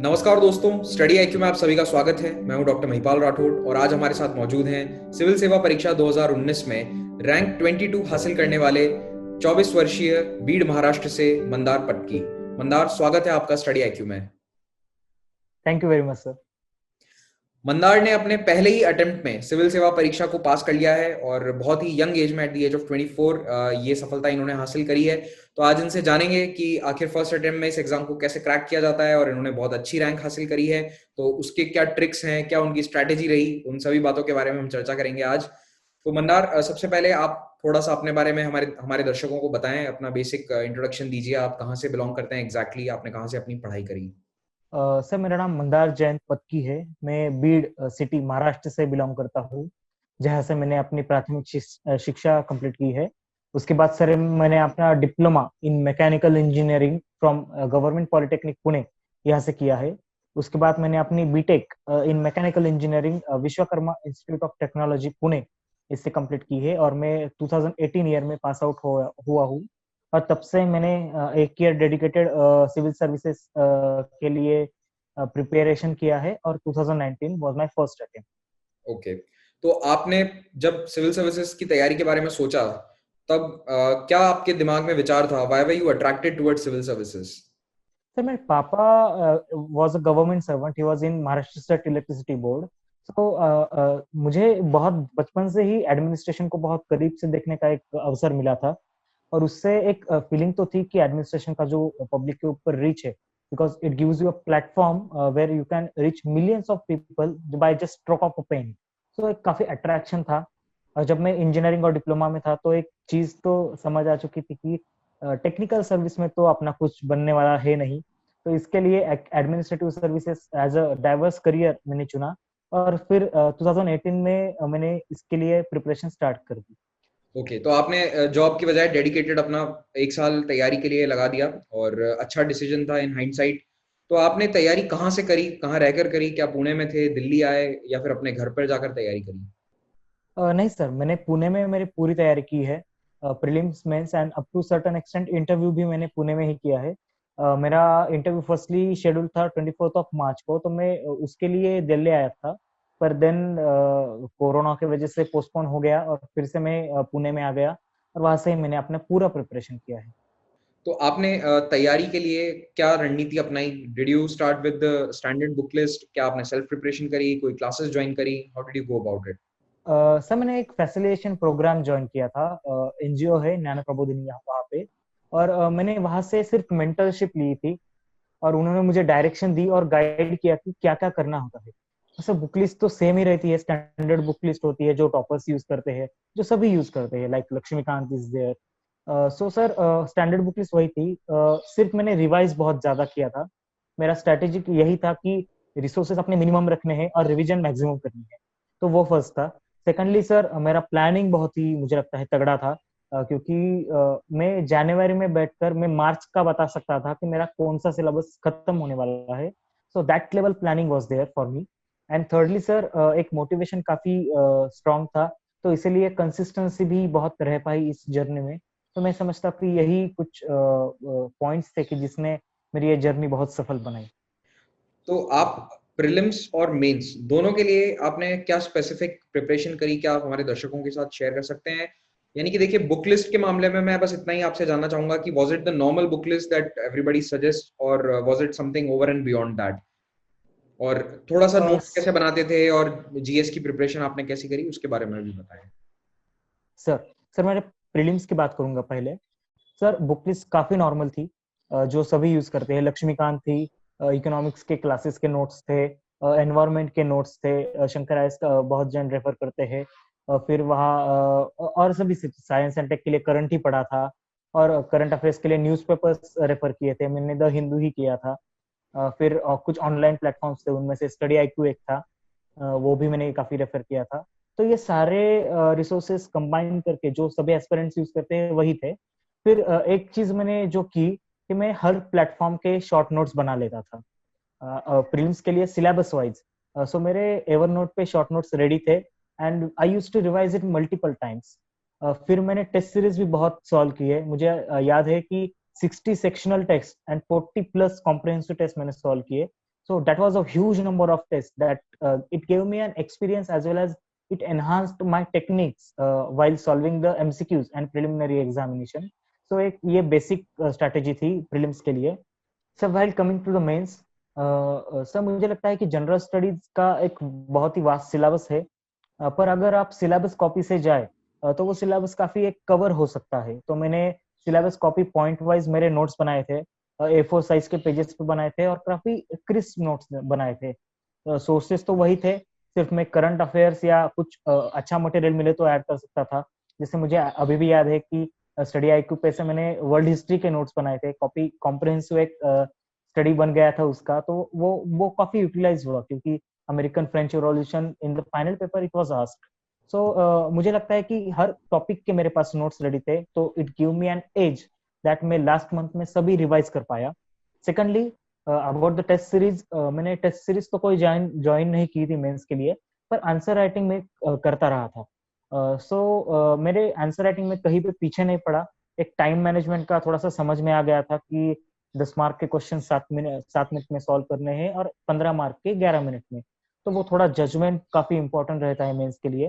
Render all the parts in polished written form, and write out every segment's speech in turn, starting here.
नमस्कार दोस्तों, study IQ में आप सभी का स्वागत है। मैं हूं डॉक्टर महिपाल राठौड़ और आज हमारे साथ मौजूद हैं सिविल सेवा परीक्षा 2019 में रैंक 22 हासिल करने वाले 24 वर्षीय बीड महाराष्ट्र से मंदार पटकी। मंदार, स्वागत है आपका स्टडी आईक्यू में। Thank you very much sir. Mandar ने अपने पहले ही अटेम्प्ट में सिविल सेवा परीक्षा को पास कर लिया है और बहुत ही यंग एज में, एट द एज ऑफ 24, ये सफलता इन्होंने हासिल करी है। तो आज इनसे जानेंगे कि आखिर फर्स्ट अटेम्प्ट में इस एग्जाम को कैसे क्रैक किया जाता है और इन्होंने बहुत अच्छी रैंक हासिल करी है, तो उसके क्या ट्रिक्स हैं, क्या उनकी स्ट्रैटेजी रही, उन सभी बातों के बारे में हम चर्चा करेंगे आज। तो मंदार, सबसे पहले आप थोड़ा सा अपने बारे में हमारे हमारे दर्शकों को बताएं, अपना बेसिक इंट्रोडक्शन दीजिए। आप कहाँ से बिलोंग करते हैं एग्जैक्टली, आपने कहाँ से अपनी पढ़ाई करी? सर, मेरा नाम मंदार जयंत पत्की है। मैं बीड सिटी महाराष्ट्र से बिलोंग करता हूँ, जहाँ से मैंने अपनी प्राथमिक शिक्षा कंप्लीट की है। उसके बाद सर मैंने अपना diploma in mechanical engineering from government polytechnic Pune यहाँ से किया है। उसके बाद मैंने अपनी BTech in mechanical engineering Vishwakarma institute of technology Pune इससे कंप्लीट की है और मैं 2018 ईयर में पास आउट हुआ हूँ। और तब से मैंने एक ईयर डेडिकेटेड सिविल सर्विसेज के लिए प्रिपरेशन किया है और 2019 was my first attempt. Okay, तो आपने जब सिविल सर्विसेज की तैयारी के बारे में सोचा, तब क्या आपके दिमाग में विचार था? Why were you attracted towards civil services? Sir, मेरे पापा was a government servant, he was in Maharashtra state electricity board. तो मुझे बहुत बचपन से ही एडमिनिस्ट्रेशन को बहुत करीब से देखने का एक अवसर मिला था। और उससे एक फीलिंग तो थी कि एडमिनिस्ट्रेशन का जो पब्लिक के ऊपर रीच है, because it gives you a platform where you can reach millions of people by just stroke of a pen. तो एक काफी अट्रैक्शन था। और जब मैं इंजीनियरिंग और डिप्लोमा में था तो एक चीज तो समझ आ चुकी थी कि टेक्निकल सर्विस में तो अपना कुछ बनने वाला है नहीं। तो इसके लिए administrative services as a diverse career मैंने चुना। और फिर 2018 में मैंने इसके लिए प्रिपरेशन स्टार्ट कर दी। ओके, तो आपने जॉब की बजाय डेडिकेटेड अपना एक साल तैयारी के लिए लगा दिया और अच्छा डिसीजन था इन हाइंडसाइट। तो आपने तैयारी कहाँ से करी, कहाँ रहकर करी? क्या पुणे में थे, दिल्ली आए, या फिर अपने घर पर जाकर तैयारी करी? नहीं सर, मैंने पुणे में मेरी पूरी तैयारी की है। Prelims mains and up to certain extent interview भी मैंने पुणे में ही किया है। मेरा इंटरव्यू फर्स्टली शेड्यूल था 24 ऑफ मार्च को, तो मैं उसके लिए दिल्ली आया था। पर देन कोरोना की वजह से पोस्टपोन हो गया और फिर से मैं पुणे में आ गया। और वहां से ही मैंने अपना पूरा प्रिपरेशन किया है। तो आपने तैयारी के लिए क्या रणनीति अपनाई? Did you start with the standard book list? क्या आपने सेल्फ प्रिपरेशन करी, कोई क्लासेस ज्वाइन करी? How did you go about it? Sir, मैंने एक फैसिलिटेशन प्रोग्राम ज्वाइन किया था। एनजीओ है ज्ञान प्रबोधिनी वहाँ पे। और मैंने वहां से सिर्फ मेंटरशिप ली थी। और उन्होंने मुझे डायरेक्शन दी और गाइड किया कि क्या क्या करना होता है। सर, बुक लिस्ट तो सेम ही रहती है, स्टैंडर्ड बुक लिस्ट होती है जो टॉपर्स यूज करते हैं, जो सभी यूज करते हैं, like Laxmikant is there. So sir, standard book list वही थी। सिर्फ मैंने रिवाइज बहुत ज्यादा किया था। मेरा स्ट्रेटेजिक यही था कि रिसोर्सेज अपने मिनिमम रखने हैं और रिवीजन मैक्सिमम करनी है। तो वो फर्स्ट था। सेकंडली सर, मेरा प्लानिंग बहुत ही मुझे लगता है तगड़ा था। क्योंकि मैं जनवरी में बैठकर मैं मार्च का बता सकता था कि मेरा कौन सा सिलेबस खत्म होने वाला है। So that level planning was there for me. And thirdly sir, एक मोटिवेशन काफी स्ट्रांग था। तो इसीलिए कंसिस्टेंसी भी बहुत रह पाई इस जर्नी में। तो मैं समझता हूँ कि यही कुछ पॉइंट्स थे कि जिसने मेरी ये जर्नी बहुत सफल बनाई। तो आप प्रीलिम्स और मेंस दोनों के लिए आपने क्या स्पेसिफिक प्रिपरेशन करी? क्या आप हमारे दर्शकों के साथ शेयर कर सकते हैं? यानी कि देखिए, बुक लिस्ट के मामले में मैं बस इतना ही आपसे जानना चाहूंगा कि was it the normal book list that everybody suggest, और was it something over and beyond that? और थोड़ा सा नोट्स कैसे बनाते थे और जीएस की प्रिपरेशन आपने कैसी करी, उसके बारे में भी बताएं। सर सर मैं प्रीलिम्स की बात करूंगा पहले। सर, बुक लिस्ट काफी नॉर्मल थी, जो सभी यूज करते हैं। लक्ष्मीकांत थी, इकोनॉमिक्स के क्लासेस के नोट्स थे, एनवायरनमेंट के नोट्स थे, शंकर आयस का बहुत जन रेफर करते हैं। फिर वहाँ और सभी साइंस एंड टेक के लिए करंट ही पढ़ा था। और करंट अफेयर्स के लिए न्यूज़पेपर्स रेफर किए थे, मैंने द हिंदू ही किया था। फिर कुछ ऑनलाइन प्लेटफॉर्म्स थे, उनमें से स्टडी आईक्यू एक था, वो भी मैंने काफी रेफर किया था। तो ये सारे रिसोर्सेस कंबाइन करके जो सभी एस्पिरेंट्स यूज करते हैं वही थे। फिर एक चीज मैंने जो की कि मैं हर प्लेटफॉर्म के शॉर्ट नोट्स बना लेता था प्रीलिम्स के लिए सिलेबस वाइज। सो मेरे एवरनोट पे शॉर्ट नोट्स रेडी थे and I used to revise it multiple times. फिर मैंने टेस्ट सीरीज भी बहुत सॉल्व की है। मुझे याद है कि 60 sectional test and 40 plus comprehensive test मैंने सॉल्व किए। So that was a huge number of tests that it gave me an experience as well as it enhanced my techniques while solving the MCQs and preliminary examination. So एक ये basic strategy थी prelims के लिए. So while coming to the mains, sir मुझे लगता है कि general studies का एक बहुत ही वास्ट सिलेबस है, पर अगर आप सिलेबस कॉपी से जाए तो वो सिलेबस काफी एक कवर हो सकता है. तो मैंने सिलेबस कॉपी पॉइंट वाइज मेरे नोट्स बनाए थे, A4 साइज के पेजेस पे बनाए थे और काफी क्रिस्प नोट्स बनाए थे. सोर्सेस तो वही थे, सिर्फ मैं करंट अफेयर्स या कुछ अच्छा मटेरियल मिले तो ऐड कर सकता था. जैसे मुझे अभी भी याद है कि स्टडी आईक्यू पे से मैंने वर्ल्ड हिस्ट्री के नोट्स बनाए थे, कॉपी कॉम्प्रिहेंसिव एक स्टडी बन गया था उसका. तो वो काफी यूटिलाइज हुआ क्योंकि American French revolution in the final paper it was asked. So मुझे लगता है कि हर टॉपिक के मेरे पास नोट्स रेडी थे, तो it give me an edge that मैं लास्ट मंथ में सभी रिवाइज कर पाया. Secondly about the test series, मैंने टेस्ट सीरीज तो कोई ज्वाइन नहीं की थी मेंस के लिए, पर आंसर राइटिंग में करता रहा था. मेरे आंसर राइटिंग में कहीं पे पीछे नहीं पड़ा. एक टाइम मैनेजमेंट का थोड़ा सा समझ में आ गया था कि 10 मार्क के क्वेश्चन 7 मिनट में सॉल्व करने हैं और 15 मार्क के 11 मिनट में. तो वो थोड़ा जजमेंट काफी इंपॉर्टेंट रहता है मेंस के लिए.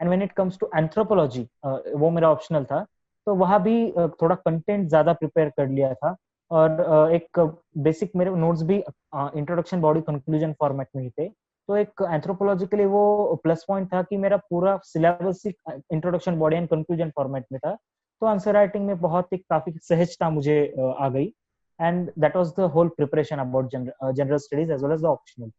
And when it comes to anthropology, वो मेरा ऑप्शनल था, तो वहां भी थोड़ा कंटेंट ज्यादा प्रिपेयर कर लिया था. और एक बेसिक मेरे नोट्स भी इंट्रोडक्शन बॉडी कंक्लूजन फॉर्मेट में ही थे. तो एक एंथ्रोपोलॉजी के लिए वो प्लस पॉइंट था कि मेरा पूरा syllabus introduction body and conclusion format में था. तो आंसर राइटिंग में बहुत ही काफी सहजता मुझे आ गई. And that was the whole preparation about general studies as well as the optional.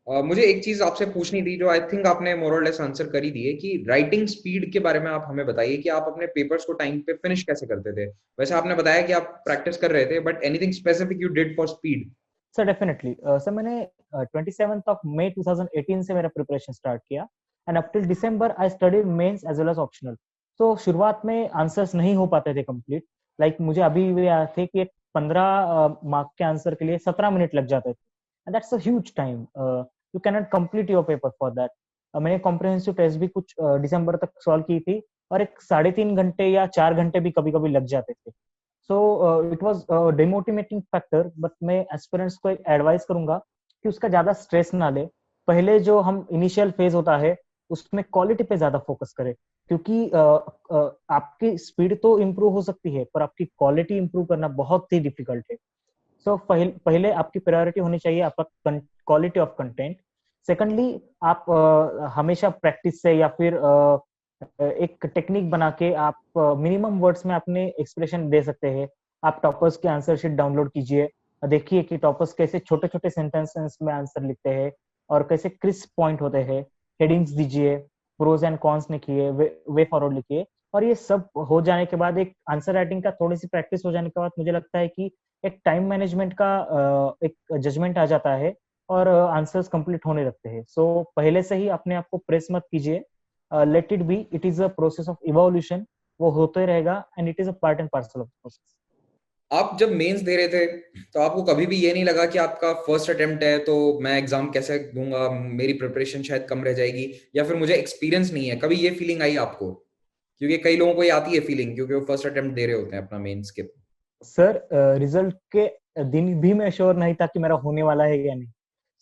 मुझे एक चीज आपसे पूछनी थी जो आई थिंक आपने मोर और लेस आंसर कर ही दी है, कि राइटिंग स्पीड के बारे में आप हमें बताइए कि आप अपने पेपर्स को टाइम पे फिनिश कैसे करते थे. वैसे आपने बताया कि आप प्रैक्टिस कर रहे थे, but anything specific you did for speed? Sir definitely sir, मैंने 27 मई 2018 से मेरा प्रिपरेशन स्टार्ट किया and up till December I studied mains as well as optional. तो शुरुआत में आंसर्स नहीं हो पाते थे कंप्लीट. लाइक मुझे अभी भी याद थे कि 15 मार्क के आंसर के लिए 17 मिनट लग जाते थे. And that's a huge time. You can not complete your paper for that. मैंने कॉम्प्रिहेंसिव टेस्ट भी कुछ दिसंबर तक सॉल्व की थी और एक 3.5 घंटे या 4 घंटे भी कभी कभी लग जाते थे. So it was demotivating factor. But मैं एस्पिरेंट्स को एक एडवाइस करूंगा कि उसका ज्यादा स्ट्रेस ना ले. पहले जो हम इनिशियल फेज होता है उसमें क्वालिटी पे ज्यादा फोकस करें, क्योंकि आपकी स्पीड तो इम्प्रूव हो सकती है पर आपकी क्वालिटी इम्प्रूव करना बहुत ही डिफिकल्ट है. सो पहले आपकी प्रायोरिटी होनी चाहिए आपका क्वालिटी ऑफ कंटेंट. सेकंडली आप हमेशा प्रैक्टिस से या फिर एक टेक्निक बना के आप मिनिमम वर्ड्स में अपने एक्सप्रेशन दे सकते हैं. आप टॉपर्स के आंसर शीट डाउनलोड कीजिए, देखिए कि टॉपर्स कैसे छोटे छोटे सेंटेंसेस में आंसर लिखते हैं और कैसे क्रिस्प पॉइंट होते हैं. हेडिंग्स दीजिए, प्रोज एंड कॉन्स लिखिए, वे फॉरवर्ड लिखिए. और ये सब हो जाने के बाद एक आंसर राइटिंग का थोड़ी सी प्रैक्टिस हो जाने के बाद मुझे लगता है कि एक टाइम मैनेजमेंट का एक जजमेंट आ जाता है और आंसर्स कंप्लीट होने लगते हैं. सो पहले से ही अपने आप को प्रेस मत कीजिए. Let it be, it is a process of evolution. वो होते रहेगा and it is a part and parcel of process. आप जब मेंस दे रहे थे तो आपको कभी भी ये नहीं लगा कि आपका फर्स्ट अटेम्प्ट है तो मैं एग्जाम कैसे दूंगा, मेरी प्रिपरेशन शायद कम रह जाएगी, या फिर मुझे एक्सपीरियंस नहीं है, कभी ये फीलिंग आई आपको? क्योंकि कई लोगों को ये आती है फीलिंग, क्योंकि वो फर्स्ट अटेम्प्ट दे रहे होते हैं अपना मेंस के. सर रिजल्ट के दिन भी मैं श्योर नहीं था कि मेरा होने वाला है या नहीं.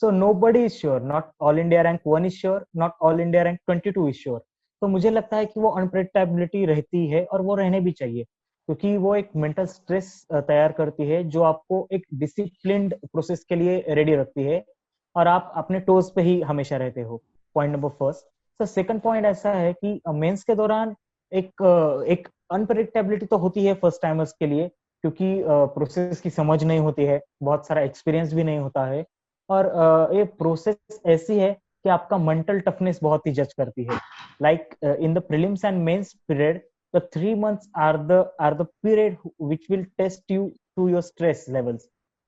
So nobody is sure. Not all India rank 1 is sure, not all India rank 22 is sure. तो मुझे लगता है कि वो अनप्रेडिक्टेबिलिटी रहती है और वो रहने भी चाहिए, क्योंकि वो एक मेंटल स्ट्रेस तैयार करती है जो आपको एक डिसिप्लिन्ड प्रोसेस के लिए रेडी रखती है और आप अपने टोज पे ही हमेशा रहते हो. Point number first. Sir second point ऐसा है कि मेंस के दौरान एक अनप्रेडिक्टेबिलिटी तो होती है फर्स्ट टाइमर्स के लिए, क्योंकि प्रोसेस की समझ नहीं होती है, बहुत सारा एक्सपीरियंस भी नहीं होता है. और ये प्रोसेस ऐसी है कि आपका मेंटल टफनेस बहुत ही जज करती है. Like in the prelims and mains period, the 3 months are the period which will test you to your stress levels.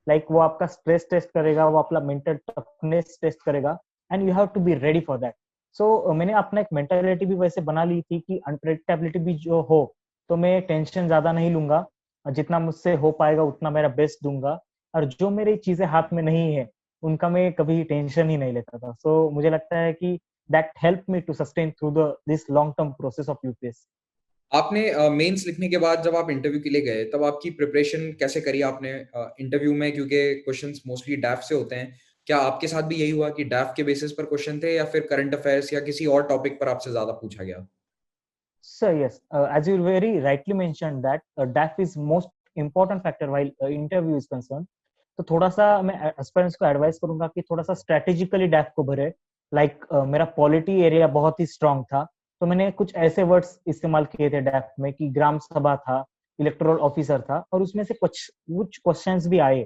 Like वो आपका स्ट्रेस टेस्ट करेगा, वो आपका मेंटल टफनेस टेस्ट करेगा and you have to be ready for that. So मैंने अपना एक mentality भी वैसे बना ली थी कि अनप्रेडिक्टेबिलिटी भी जो हो तो मैं टेंशन ज्यादा नहीं लूंगा, जितना मुझसे हो पाएगा उतना मेरा बेस्ट दूंगा. और जो मेरी चीजें हाथ में नहीं है उनका मैं कभी टेंशन ही नहीं लेता था. सो मुझे लगता है कि that help me to sustain through the this long term process of UPSC. आपने मेंस लिखने के बाद जब आप इंटरव्यू के लिए गए तब आपकी प्रिपरेशन कैसे करी आपने इंटरव्यू में, क्योंकि क्वेश्चंस मोस्टली डैफ से होते हैं, क्या आपके साथ भी यही हुआ कि डैफ के बेसिस पर क्वेश्चन थे या फिर करंट अफेयर्स या किसी और टॉपिक पर आपसे ज्यादा पूछा गया? So yes, as you very rightly mentioned that DAF is most important factor while interview is concerned. तो थोड़ा सा मैं एस्पिरेंट्स को एडवाइस करूंगा कि थोड़ा सा स्ट्रेटेजिकली डैफ को भरे। लाइक मेरा पॉलिटी एरिया बहुत ही स्ट्रांग था, तो मैंने कुछ ऐसे वर्ड्स इस्तेमाल किए थे डैफ में कि ग्राम सभा था, इलेक्टोरल ऑफिसर था, और उसमें से कुछ क्वेश्चंस भी आए।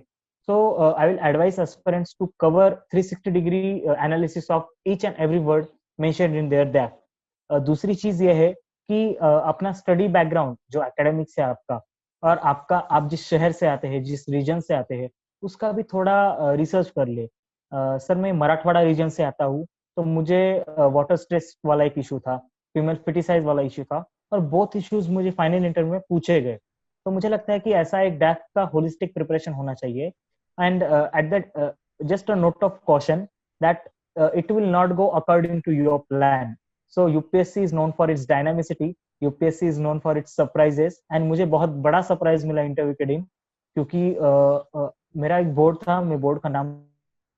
So I will advise aspirants to cover 360 degree analysis of each and every word mentioned in their DAF. दूसरी चीज ये है कि अपना स्टडी बैकग्राउंड जो एकेडमिक से आपका, और आपका आप जिस शहर से आते हैं, जिस रीजन से आते हैं, उसका भी थोड़ा रिसर्च कर ले। सर मैं मराठवाड़ा रीजन से आता हूँ, तो मुझे वाटर स्ट्रेस वाला एक इशू था, फीमेल फिटिसाइज वाला इशू था, और बोथ इश्यूज मुझे फाइनल इंटरव्यू में पूछे गए। तो मुझे लगता है कि ऐसा एक डैफ का होलिस्टिक प्रिपरेशन होना चाहिए। And at that just a note of caution that it will not go according to your plan. So UPSC is known for its dynamicity, UPSC is known for its surprises, and मुझे बहुत बड़ा surprise मिला interview के दिन, क्योंकि मेरा एक board था, मैं बोर्ड का नाम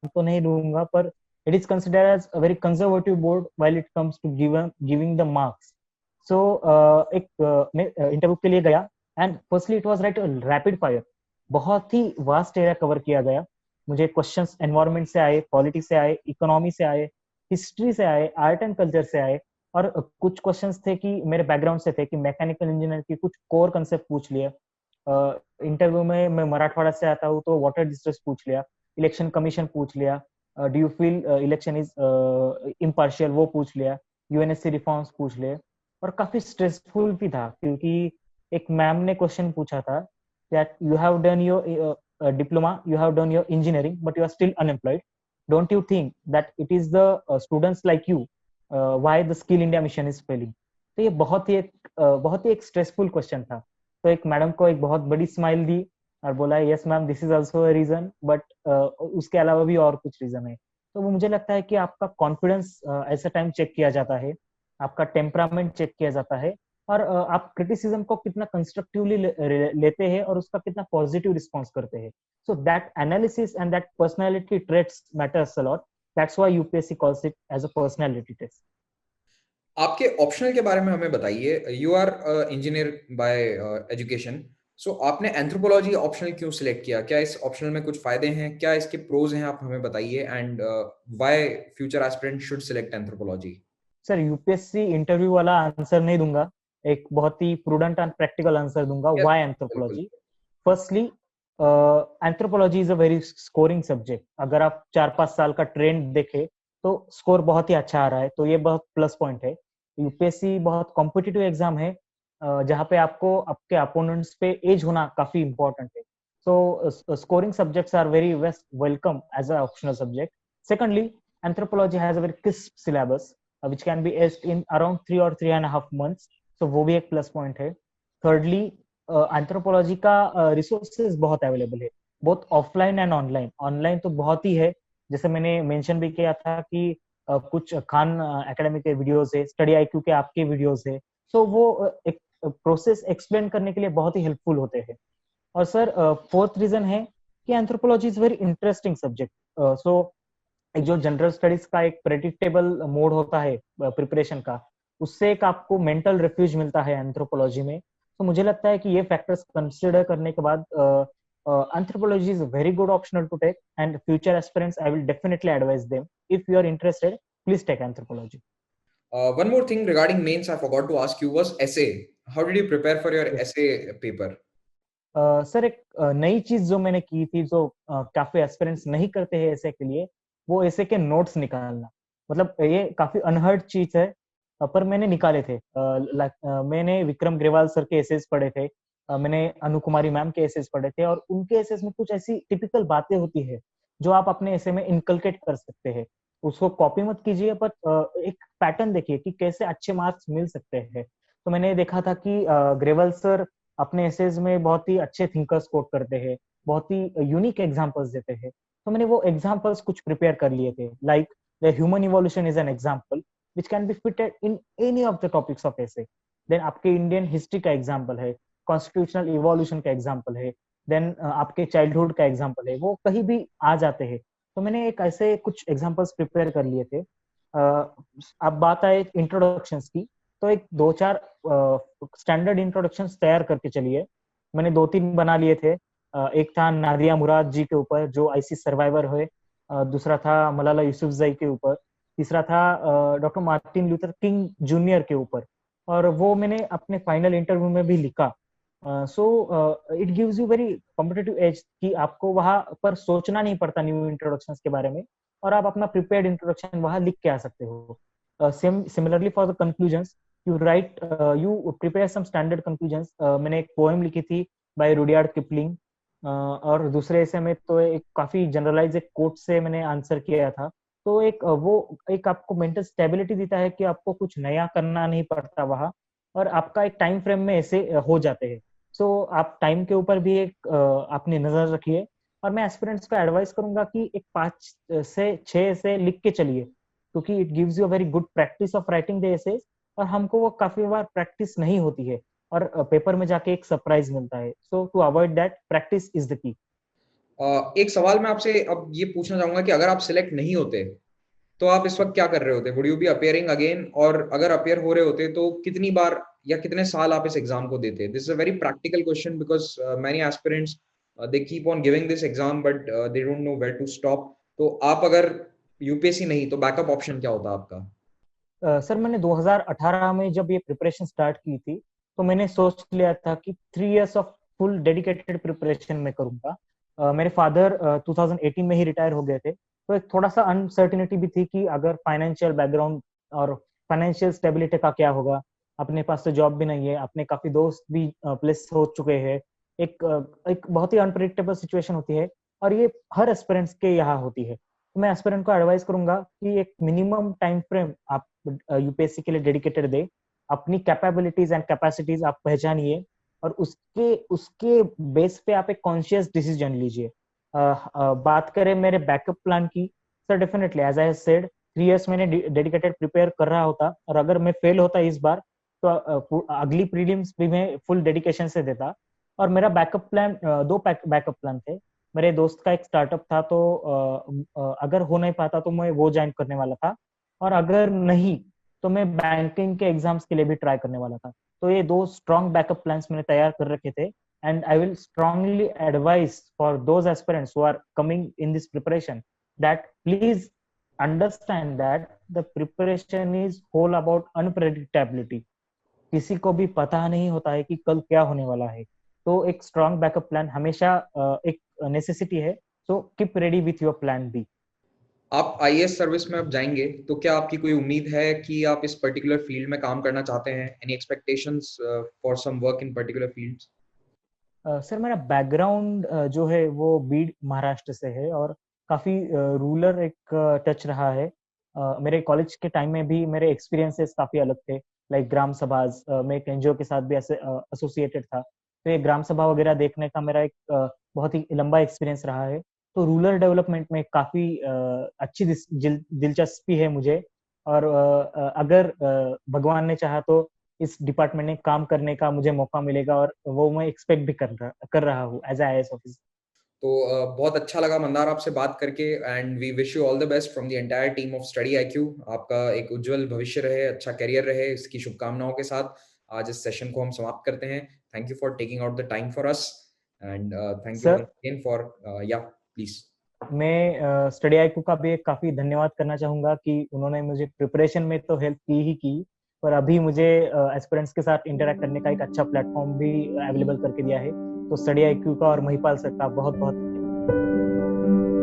तो नहीं लूंगा, पर it is considered as a very conservative board while it comes to giving the marks. So मैं इंटरव्यू के लिए गया, and firstly it was right rapid fire, बहुत ही वास्ट एरिया कवर किया गया। मुझे क्वेश्चंस एनवायरनमेंट से आए, पॉलिटिक्स से आए, इकोनॉमी से आए, हिस्ट्री से आए, आर्ट एंड कल्चर से आए, और कुछ क्वेश्चंस थे कि मेरे बैकग्राउंड से थे कि मैकेनिकल इंजीनियर की कुछ कोर कंसेप्ट पूछ लिए। इंटरव्यू में मैं मराठवाड़ा से आता हूँ, तो वाटर डिस्ट्रेस पूछ लिया, इलेक्शन कमीशन पूछ लिया, do you feel election is impartial वो पूछ लिया, यूएनएससी रिफॉर्म्स पूछ लिए। और काफी स्ट्रेसफुल भी था, क्योंकि एक मैम ने क्वेश्चन पूछा था that you have done your diploma, you have done your engineering, but you are still unemployed. Don't you think that it is the students like you why the skill India mission is failing? तो ये बहुत ही एक stressful question था। तो एक madam को एक बहुत बड़ी स्माइल दी और बोला yes ma'am this is also a reason, but उसके अलावा भी और कुछ रीजन है। तो वो मुझे लगता है कि आपका कॉन्फिडेंस ऐसा टाइम चेक किया जाता है, आपका टेम्परामेंट चेक किया जाता है, और आप क्रिटिसिज्म को कितना कंस्ट्रक्टिवली लेते हैं और उसका कितना पॉजिटिव रिस्पॉन्स करते हैं। So that analysis and that personality traits matters a lot. That's why UPSC calls it as a personality test. आपके ऑप्शनल के बारे में हमें बताइए। You are engineer by education, so आपने एंथ्रोपोलॉजी ऑप्शनल क्यों सिलेक्ट किया? क्या इस ऑप्शनल में कुछ फायदे हैं, क्या इसके प्रोज हैं, आप हमें बताइए, and why future aspirant should select anthropology. Sir UPSC interview वाला आंसर नहीं दूंगा, एक बहुत ही प्रूडेंट एंड प्रैक्टिकल आंसर दूंगा। Yes, व्हाई बिल्कुल। Anthropology? Firstly anthropology is a very scoring subject. अगर आप 4-5 साल का ट्रेंड देखें तो स्कोर बहुत ही अच्छा आ रहा है, तो ये बहुत प्लस पॉइंट है। यूपीएससी बहुत कॉम्पिटिटिव एग्जाम है, जहाँ पे आपको आपके अपोनेंट्स पे एज होना काफी इंपॉर्टेंट है। So scoring subjects are very welcome as a optional subject. Secondly, anthropology has a very crisp syllabus which can be aced in around 3 or 3.5 months. So वो भी एक प्लस पॉइंट है। Thirdly, anthropology का resources बहुत available है, both offline and online. Online तो बहुत ही है, जैसे मैंने मेंशन भी किया था कि कुछ खान एकेडमी के वीडियोस है, स्टडी आईक्यू के आपके वीडियोस है। सो वो एक प्रोसेस एक्सप्लेन करने के लिए बहुत ही हेल्पफुल होते हैं। और सर फोर्थ रीजन है कि anthropology is very interesting subject. So एक जो जनरल स्टडीज का एक प्रेडिक्टेबल मोड होता है प्रिपरेशन का, उससे एक आपको मेंटल रिफ्यूज मिलता है एंथ्रोपोलॉजी में। तो मुझे लगता है कि ये फैक्टर्स कंसिडर करने के बाद anthropology is very good optional to take, and future aspirants I will definitely advise them, if you are interested please take anthropology. One more thing regarding mains I forgot to ask you was essay. How did you prepare for your Yes. essay paper? Sir एक नई चीज जो मैंने की थी, जो काफी aspirants नहीं करते हैं ऐसे के लिए, वो ऐसे के नोट्स निकालना। मतलब ये काफी अनहर्ड चीज है, पर मैंने निकाले थे। मैंने विक्रम ग्रेवाल सर के एसेस पढ़े थे, मैंने अनु कुमारी मैम के एसेस पढ़े थे, और उनके एसेस में कुछ ऐसी टिपिकल बातें होती है जो आप अपने एसे में इनकलकेट कर सकते हैं। उसको कॉपी मत कीजिए, पर एक पैटर्न देखिए कि कैसे अच्छे मार्क्स मिल सकते हैं। तो मैंने देखा था कि ग्रेवाल सर अपने एसेज में बहुत ही अच्छे थिंकर्स कोट करते हैं, बहुत ही यूनिक एग्जांपल्स देते हैं। तो मैंने वो एग्जांपल्स कुछ प्रिपेयर कर लिए थे, like the human evolution is an example which can be fitted in any of the topics of essay. Then आपके इंडियन हिस्ट्री का एग्जांपल है, कॉन्स्टिट्यूशनल इवोल्यूशन का एग्जांपल है, देन आपके चाइल्डहुड का एग्जांपल है, वो कहीं भी आ जाते हैं। तो मैंने एक ऐसे कुछ एग्जांपल्स प्रिपेयर कर लिए थे। अब बात आए इंट्रोडक्शंस की, तो एक दो चार स्टैंडर्ड इंट्रोडक्शंस तैयार करके चलिए। मैंने दो तीन बना लिए थे। एक था नादिया मुराद जी के ऊपर जो आईसिस सर्वाइवर हुए, दूसरा था मलाला यूसुफजई के ऊपर, तीसरा था doctor Martin Luther king junior के ऊपर। और वो मैंने अपने फाइनल इंटरव्यू में भी लिखा। So it gives you very competitive as कि आपको वहां पर सोचना नहीं पड़ता न्यू इंट्रोडक्शंस के बारे में, और आप अपना प्रिपेयर्ड इंट्रोडक्शन वहां लिख के आ सकते हो। Same similarly for the conclusions, you write, you prepare some standard conclusions. मैंने एक पोएम लिखी थी बाय रुडियार्ड किपलिंग, और दूसरे ऐसे में तो एक काफी जनरलाइज एक कोट से मैंने आंसर किया था। तो एक वो एक आपको मेंटल स्टेबिलिटी देता है कि आपको कुछ नया करना नहीं पड़ता वहां, और आपका एक टाइम फ्रेम में ऐसे हो जाते हैं। सो आप टाइम के ऊपर भी एक अपनी नजर रखिए। और मैं एस्पिरेंट्स को एडवाइस करूंगा कि एक 5 से 6 से लिख के चलिए, क्योंकि it gives you a very good practice of writing the essays, और हमको वो काफी बार प्रैक्टिस नहीं होती है, और पेपर में जाके एक सरप्राइज मिलता है। So to avoid that, practice is the key. एक सवाल मैं आपसे अब ये पूछना चाहूंगा कि अगर आप सिलेक्ट नहीं होते तो आप इस वक्त क्या कर रहे होते? Would you be appearing again? और अगर अपियर हो रहे होते तो कितनी बार या कितने साल आप इस एग्जाम को देते? This is a very practical question because many aspirants they keep on giving this exam but they don't know where to stop. तो आप अगर यूपीएससी नहीं तो बैकअप ऑप्शन क्या होता आपका? सर, मैंने 2018 में जब ये प्रिपरेशन स्टार्ट की थी, तो मैंने सोच लिया था कि 3 years of full dedicated preparation मैं करूंगा। मेरे फादर 2018 में ही रिटायर हो गए थे, तो एक थोड़ा सा अनसर्टिनिटी भी थी कि अगर फाइनेंशियल बैकग्राउंड और फाइनेंशियल स्टेबिलिटी का क्या होगा। अपने पास तो जॉब भी नहीं है, अपने काफी दोस्त भी प्लेस हो चुके हैं। एक बहुत ही अनप्रिडिक्टेबल सिचुएशन होती है, और ये हर एस्पिरेंट्स के यहाँ होती है। तो मैं एस्पिरेंट को एडवाइस करूंगा कि एक मिनिमम टाइम फ्रेम आप यूपीएससी के लिए डेडिकेटेड दे। अपनी कैपेबिलिटीज एंड कैपेसिटीज आप पहचानिए, और उसके उसके बेस पे आप एक कॉन्शियस डिसीजन लीजिए। बात करें मेरे बैकअप प्लान की, sir definitely as I said, 3 years मैंने डेडिकेटेड प्रिपेयर कर रहा होता, और अगर मैं फेल होता इस बार तो अगली प्रीलिम्स भी मैं फुल डेडिकेशन से देता। और मेरा बैकअप प्लान, दो बैकअप प्लान थे। मेरे दोस्त का एक स्टार्टअप था, तो अगर हो नहीं पाता तो मैं वो ज्वाइन करने वाला था, और अगर नहीं तो मैं बैंकिंग के एग्जाम्स के लिए भी ट्राई करने वाला था। तो ये दो स्ट्रॉन्ग बैकअप प्लान्स मैंने तैयार कर रखे थे। And I will strongly advise for those aspirants who are coming in this preparation that please understand that the preparation is whole about unpredictability. किसी को भी पता नहीं होता है कि कल क्या होने वाला है। तो एक स्ट्रॉन्ग बैकअप प्लान हमेशा एक नेसेसिटी है। So keep ready with your plan B. आप आईएएस सर्विस में अब जाएंगे तो क्या आपकी कोई उम्मीद है कि आप इस पर्टिकुलर फील्ड में काम करना चाहते हैं? Any expectations for some work in particular fields? Sir, मेरा बैकग्राउंड जो है वो बीड महाराष्ट्र से है, और काफी रूरल एक टच रहा है। मेरे कॉलेज के टाइम में भी मेरे एक्सपीरियंसेस काफी अलग थे। लाइक ग्राम सभा, मैं एक एनजीओ के साथ भी ऐसे एसोसिएटेड था, तो ये ग्राम सभा वगैरह देखने का मेरा एक बहुत ही लंबा एक्सपीरियंस रहा है। तो रूरल डेवलपमेंट में काफी अच्छी दिलचस्पी है मुझे। और अगर भगवान ने चाहा तो इस डिपार्टमेंट में काम करने का मुझे मौका मिलेगा, और वो मैं एक्सपेक्ट भी कर रहा हूँ एज आईएएस ऑफिसर। तो बहुत अच्छा लगा मंदार आपसे बात करके and we wish you all the best from the entire team of study IQ. आपका एक उज्जवल भविष्य रहे, अच्छा करियर रहे, इसकी शुभकामनाओं के साथ आज इस सेशन को हम समाप्त करते हैं। Thank you for taking out the time for us and thank you once sir, again for या प्लीज। मैं स्टडी आईक्यू का भी काफी धन्यवाद करना चाहूंगा कि उन्होंने मुझे प्रिपरेशन में तो हेल्प की ही की, पर अभी मुझे एस्पिरेंट्स के साथ इंटरेक्ट करने का एक अच्छा प्लेटफॉर्म भी अवेलेबल करके दिया है। तो स्टडी आईक्यू का और महिपाल सर का बहुत बहुत धन्यवाद।